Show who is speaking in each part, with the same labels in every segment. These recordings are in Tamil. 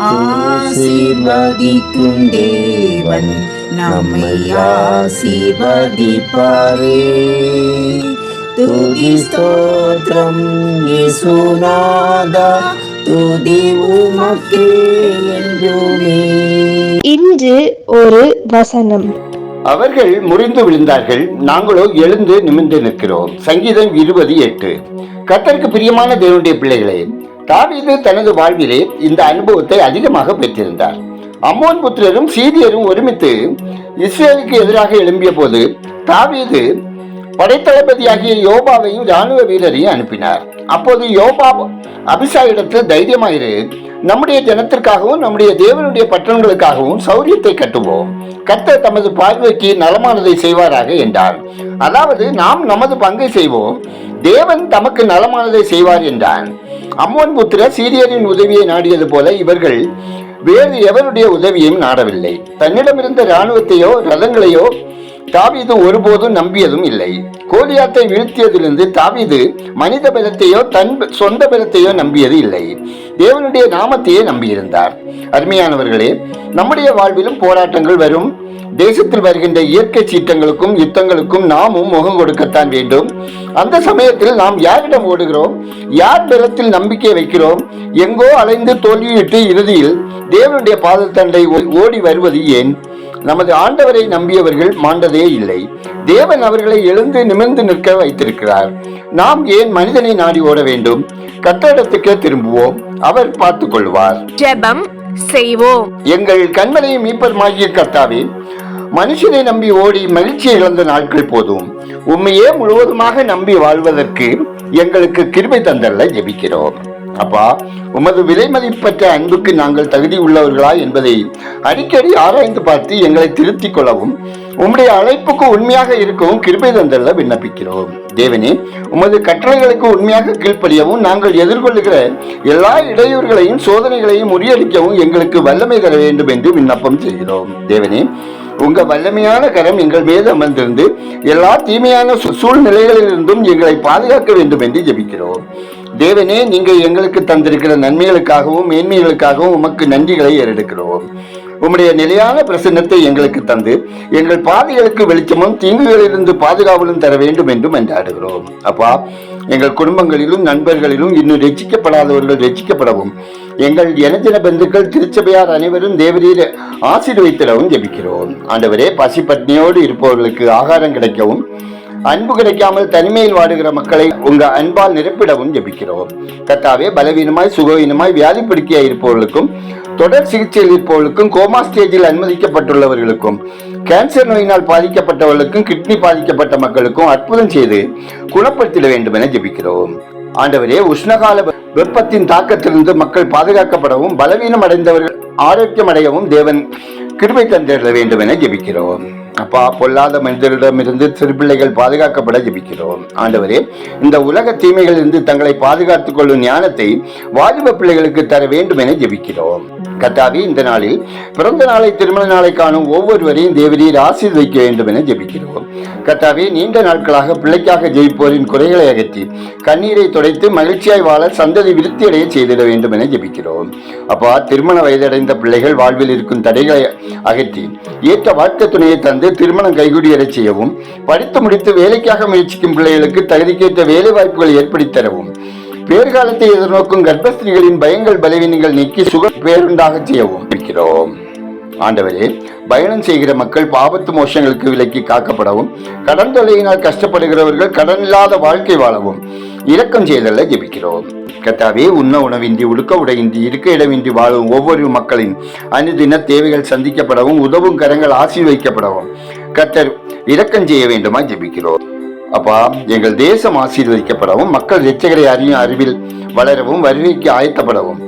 Speaker 1: ஆசீர்வதிக்கும் தேவன் நம்மை ஆசீர்வதிப்பாரே. துதி ஸ்தோத்திரம் இயேசுநாதா, துதி உமக்கே என்றுமே.
Speaker 2: இன்று ஒரு வசனம்.
Speaker 3: அவர்கள் முறிந்து விழுந்தார்கள், நாங்களோ எழுந்து நிமிர்ந்து நிற்கிறோம். சங்கீதம் 20:8. கர்த்தருக்கு பிரியமான தேவனுடைய பிள்ளைகளே, தாவீது தனது வாழ்விலே இந்த அனுபவத்தை அதிகமாக பெற்றிருந்தார். அம்மோன் புத்திரரும் சீரியரும் ஒருமித்து இஸ்ரேலுக்கு எதிராக எழும்பிய போது தாவீது படைத்தளபதியாகிய யோபாவையும் ராணுவ வீரரையும் அனுப்பினார். அப்போது யோபா அபிஷாயிடத்தில் தைரியமாயிரு, நம்முடைய ஜனத்திற்காகவும் நம்முடைய தேவனுடைய பட்டணங்களுக்காகவும் சௌரியத்தை கட்டுவோம், கர்த்தர் தமது பார்வைக்கு நலமானதை செய்வாராக என்றார். அதாவது நாம் நமது பங்கை செய்வோம், தேவன் தமக்கு நலமானதை செய்வார் என்றான். அம்மோன் புத்திர சீரியரின் உதவியை நாடியது போல இவர்கள் வேறு எவருடைய உதவியையும் நாடவில்லை. தன்னிடமிருந்த இராணுவத்தையோ ரதங்களையோ தாவீது ஒருபோதும் நம்பியதும் இல்லை. கோலியாத்தை வீழ்த்தியதிலிருந்து தாவீது மனித பலத்தையோ தன் சொந்த பலத்தையோ நம்பியது இல்லை, தேவனுடைய நாமத்தையே நம்பியிருந்தார். அருமையானவர்களே, நம்முடைய வாழ்விலும் போராட்டங்கள் வரும். தேசத்தில் வருகின்ற இயற்கை சீற்றங்களுக்கும் யுத்தங்களுக்கும் நாமும் முகம் கொடுக்கத்தான் வேண்டும். அந்த சமயத்தில் நாம் யாரிடம் ஓடுகிறோம், யார் பலத்தில் நம்பிக்கை வைக்கிறோம்? எங்கோ அலைந்து தோல்வியிட்டு இறுதியில் தேவனுடைய பாதத்தண்டை ஓடி வருவது ஏன்? நமது ஆண்டவரை நம்பியவர்கள் மாண்டதே இல்லை. தேவன் அவர்களை எழுந்து நிமிர்ந்து நிற்க வைத்திருக்கிறார். நாம் ஏன் மனிதனை நாடி ஓட வேண்டும்? கர்த்தரிடத்துக்கே திரும்புவோம், அவர் பார்த்துக் கொள்வார்.
Speaker 2: ஜெபம் செய்வோம்.
Speaker 3: எங்கள் கண்மலையும் மீட்பருமாகிய கர்த்தாவே, மனுஷனை நம்பி ஓடி மகிழ்ச்சியை இழந்த நாட்கள் போதும். உண்மையே முழுவதுமாக நம்பி வாழ்வதற்கு எங்களுக்கு கிருபை தந்தல்ல ஜெபிக்கிறோம். அப்பா, உமது விலை மதிப்பற்ற அன்புக்கு நாங்கள் தகுதி உள்ளவர்களா என்பதை அடிக்கடி ஆராய்ந்து பார்த்து எங்களை திருத்திக் கொள்ளவும், உம்முடைய அழைப்புக்கு உண்மையாக இருக்கவும் கிருபை தந்தல்ல விண்ணப்பிக்கிறோம். தேவனே, உமது கட்டளைகளுக்கு உண்மையாக கீழ்ப்படியவும், நாங்கள் எதிர்கொள்ளுகிற எல்லா இடையூறுகளையும் சோதனைகளையும் முறியடிக்கவும் எங்களுக்கு வல்லமை தர வேண்டும் என்று விண்ணப்பம் செய்கிறோம். தேவனே, உங்க வல்லமையான கரம் எங்கள் மீது அமர்ந்திருந்து எல்லா தீமையான சூழ்நிலைகளிலிருந்தும் எங்களை பாதுகாக்க வேண்டும் என்று ஜெபிக்கிறோம். தேவனே, நீங்க எங்களுக்கு தந்திருக்கிற நன்மைகளுக்காகவும் மேன்மைகளுக்காகவும் உமக்கு நன்றிகளை ஏறெடுக்கிறோம். உம்முடைய நிலையான பிரசன்னத்தை எங்களுக்கு தந்து எங்கள் பாதைகளுக்கு வெளிச்சமும் தீங்குகளிலிருந்து பாதுகாவலும் தர வேண்டும் என்றும் என்றாடுகிறோம். அப்பா, எங்கள் குடும்பங்களிலும் நண்பர்களிலும் இன்னும் ரட்சிக்கப்படாதவர்கள் ரட்சிக்கப்படவும், எங்கள் இனஜன பந்துக்கள் திருச்சபையார் அனைவரும் தேவரீர் ஆசீர்வதித்திடவும் ஜெபிக்கிறோம். ஆண்டவரே, பசி பட்னியோடு இருப்பவர்களுக்கு ஆகாரம் கிடைக்கவும், அன்பு கிடைக்காமல் தனிமையில் வாடுகிற மக்களை உங்க அன்பால் நிரப்பிடவும் ஜெபிக்கிறோம். கர்த்தாவே, பலவீனமாய் சுகவீனமாய் வியாதி படுக்கையாய் இருப்பவர்களுக்கும், தொடர் சிகிச்சையில் இருப்பவர்களுக்கும், கோமா ஸ்டேஜில் அனுமதிக்கப்பட்டுள்ளவர்களுக்கும், கேன்சர் நோயினால் பாதிக்கப்பட்டவர்களுக்கும், கிட்னி பாதிக்கப்பட்ட மக்களுக்கும் அற்புதம் செய்து குணப்படுத்திட வேண்டும் என ஜெபிக்கிறோம். ஆண்டவரே, உஷ்ணகால வெப்பத்தின் தாக்கத்திலிருந்து மக்கள் பாதுகாக்கப்படவும், பலவீனம் அடைந்தவர்கள் ஆரோக்கியம் அடையவும் தேவன் கிருபை தந்திட வேண்டும் என ஜெபிக்கிறோம். அப்பா, பொல்லாத மனிதரிடமிருந்து சிறுபிள்ளைகள் பாதுகாக்கப்பட ஜெபிக்கிறோம். ஆண்டவரே, இந்த உலக தீமைகளிலிருந்து தங்களை பாதுகாத்துக் கொள்ளும் ஞானத்தை வாலிப பிள்ளைகளுக்கு தர வேண்டும் என ஜெபிக்கிறோம். கர்த்தாவே, இந்த நாளில் பிறந்த நாளை திருமண நாளை காணும் ஒவ்வொருவரையும் தேவரீர் ஆசீர்வதிக்க வேண்டும் என ஜெபிக்கிறோம். கர்த்தாவே, நீண்ட நாட்களாக பிள்ளைக்காக ஜெயிப்போரின் குறைகளை அகற்றி கண்ணீரை துடைத்து மகிழ்ச்சியாய் வாழ சந்ததி விருத்தியடைய செய்திட வேண்டும் என ஜெபிக்கிறோம். அப்பா, திருமண வயதடைந்த பிள்ளைகள் வாழ்வில் இருக்கும் தடைகளை அகற்றி ஏற்ற வாழ்க்கை துணையை தந்து திருமணம் கைகூடியறச் செய்யவும், படித்து முடித்து வேலைக்காக முயற்சிக்கும் பிள்ளைகளுக்கு தகுதிக்கேற்ற வேலை வாய்ப்புகளை ஏற்படுத்தி தரவும், பேர்காலத்தை எதிர்நோக்கும் கர்ப்பஸ்திரிகளின் பயங்கள் பலவீனங்கள் நீக்கி சுக பேருண்டாக செய்யவும் இருக்கிறோம். ஆண்டவரே, பயணம் செய்கிற மக்கள் பாவத்து மோசங்களுக்கு விலக்கி காக்கப்படவும், கடன் தொல்லையினால் கஷ்டப்படுகிறவர்கள் கடனில்லாத வாழ்க்கை வாழவும் இரக்கம் செய்தல்ல ஜெபிக்கிறோம். கர்த்தாவே, உண்ண உணவின்றி, உடுக்க உடையின்றி, இருக்க இடமின்றி வாழும் ஒவ்வொரு மக்களின் அனுதின தேவைகள் சந்திக்கப்படவும், உதவும் கரங்கள் ஆசீர்வதிக்கப்படவும் கர்த்தர் இரக்கம் செய்ய வேண்டுமா ஜெபிக்கிறோம். அப்பா, எங்கள் தேசம் ஆசீர்வதிக்கப்படவும், மக்கள் இரட்சகரை அறியும் அறிவில் வளரவும், வருகைக்கு ஆயத்தப்படவும்,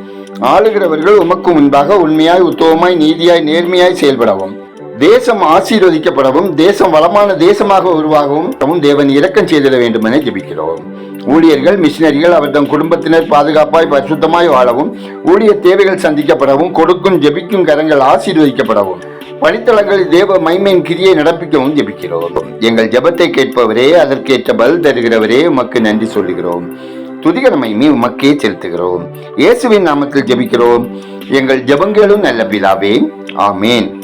Speaker 3: ஆளுகிறவர்கள் உமக்கு முன்பாக உண்மையாய் உத்தவமாய் நீதியாய் நேர்மையாய் செயல்படவும், தேசம் ஆசீர்வதிக்கப்படவும், தேசம் வளமான தேசமாக உருவாகவும் தேவன் இரக்கம் செய்திட வேண்டும் என ஜெபிக்கிறோம். ஊழியர்கள், மிஷினரிகள் அவர்தம் குடும்பத்தினர் பாதுகாப்பாய் பரிசுத்தமாய் வாழவும், ஊழிய தேவைகள் சந்திக்கப்படவும், கொடுக்கும் ஜெபிக்கும் கரங்கள் ஆசீர்வதிக்கப்படவும், பணித்தளங்களில் தேவ மைமையின் கிரியை நடப்பிக்கவும் ஜெபிக்கிறோம். எங்கள் ஜெபத்தை கேட்பவரே, அதற்கேற்ற பதில் தருகிறவரே, உமக்கு நன்றி சொல்லுகிறோம். துதிகரமையுமே உமக்கே செலுத்துகிறோம். இயேசுவின் நாமத்தில் ஜெபிக்கிறோம் எங்கள் ஜெபங்களும் நல்ல பிதாவே, ஆமேன்.